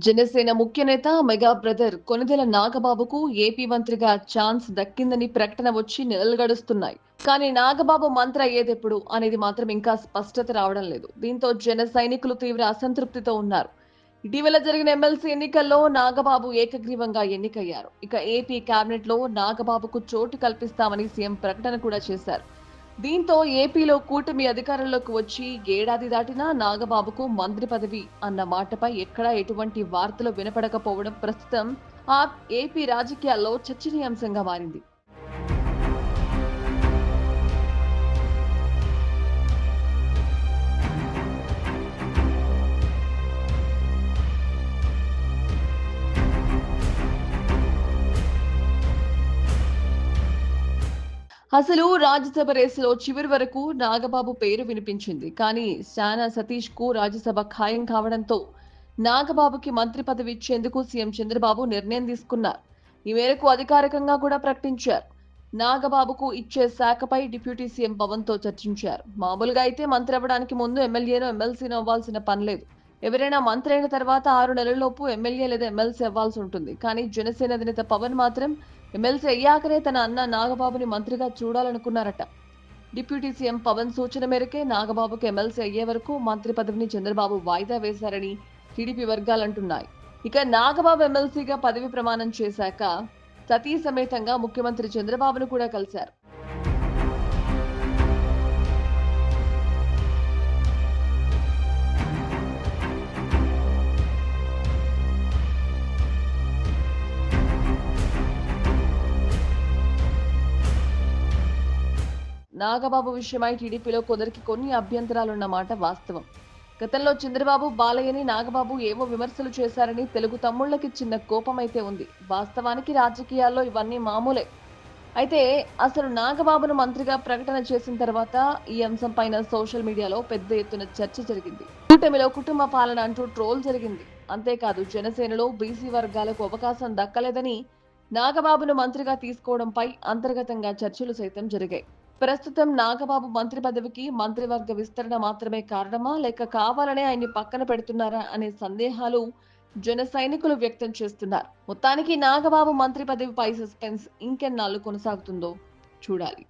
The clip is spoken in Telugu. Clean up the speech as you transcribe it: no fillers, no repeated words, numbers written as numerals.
జనసేన ముఖ్య నేత మెగా బ్రదర్ కొణిదెల నాగబాబుకు ఏపీ మంత్రిగా ఛాన్స్ దక్కిందని ప్రకటన వచ్చి నెలలు గడుస్తున్నాయి. కానీ నాగబాబు మంత్రి అయ్యేదెప్పుడు అనేది మాత్రం ఇంకా స్పష్టత రావడం లేదు. దీంతో జన సైనికులు తీవ్ర అసంతృప్తితో ఉన్నారు. ఇటీవల జరిగిన ఎమ్మెల్సీ ఎన్నికల్లో నాగబాబు ఏకగ్రీవంగా ఎన్నికయ్యారు. ఇక ఏపీ కేబినెట్ లో నాగబాబుకు చోటు కల్పిస్తామని సీఎం ప్రకటన కూడా చేశారు. దీంతో ఏపీలో కూటమి అధికారంలోకి వచ్చి ఏడాది దాటినా నాగబాబుకు మంత్రి పదవి అన్న మాటపై ఎక్కడా ఎటువంటి వార్తలు వినపడకపోవడం ప్రస్తుతం ఆ ఏపీ రాజకీయాల్లో చర్చనీయాంశంగా మారింది. అసలు రాజ్యసభ రేసులో చివరి వరకు నాగబాబు పేరు వినిపించింది. కానీ శానా సతీష్ కు రాజ్యసభ ఖాయం కావడంతో నాగబాబుకి మంత్రి పదవి ఇచ్చేందుకు సీఎం చంద్రబాబు నిర్ణయం తీసుకున్నారు. ఈ మేరకు అధికారికంగా కూడా ప్రకటించారు. నాగబాబుకు ఇచ్చే శాఖపై డిప్యూటీ సీఎం పవన్ తో చర్చించారు. మామూలుగా అయితే మంత్రి అవ్వడానికి ముందు ఎమ్మెల్యేనో ఎమ్మెల్సీనో అవ్వాల్సిన పనిలేదు. ఎవరైనా మంత్రి అయిన తర్వాత 6 నెలల్లోపు ఎమ్మెల్యే లేదా ఎమ్మెల్సీ అవ్వాల్సి ఉంటుంది. కానీ జనసేన అధినేత పవన్ మాత్రం ఎమ్మెల్సీ అయ్యాకనే తన అన్న నాగబాబుని మంత్రిగా చూడాలనుకున్నారట. డిప్యూటీ సీఎం పవన్ సూచన మేరకే నాగబాబుకు ఎమ్మెల్సీ అయ్యే వరకు మంత్రి పదవిని చంద్రబాబు వాయిదా వేశారని టీడీపీ వర్గాలంటున్నాయి. ఇక నాగబాబు ఎమ్మెల్సీగా పదవి ప్రమాణం చేశాక సతీ సమేతంగా ముఖ్యమంత్రి చంద్రబాబును కూడా కలిశారు. నాగబాబు విషయమై టీడీపీలో కొందరికి కొన్ని అభ్యంతరాలున్నమాట వాస్తవం. గతంలో చంద్రబాబు, బాలయ్యని నాగబాబు ఏవో విమర్శలు చేశారని తెలుగు తమ్ముళ్లకి చిన్న కోపమైతే ఉంది. వాస్తవానికి రాజకీయాల్లో ఇవన్నీ మామూలే. అయితే అసలు నాగబాబును మంత్రిగా ప్రకటన చేసిన తర్వాత ఈ అంశం పైన సోషల్ మీడియాలో పెద్ద ఎత్తున చర్చ జరిగింది. కూటమిలో కుటుంబ పాలన అంటూ ట్రోల్ జరిగింది. అంతేకాదు జనసేనలో బీసీ వర్గాలకు అవకాశం దక్కలేదని నాగబాబును మంత్రిగా తీసుకోవడంపై అంతర్గతంగా చర్చలు సైతం జరిగాయి. ప్రస్తుతం నాగబాబు మంత్రి పదవికి మంత్రివర్గ విస్తరణ మాత్రమే కారణమా లేక కావాలనే ఆయన్ని పక్కన పెడుతున్నారా అనే సందేహాలు జన సైనికులు వ్యక్తం చేస్తున్నారు. మొత్తానికి నాగబాబు మంత్రి పదవిపై సస్పెన్స్ ఇంకెన్నాళ్ళు కొనసాగుతుందో చూడాలి.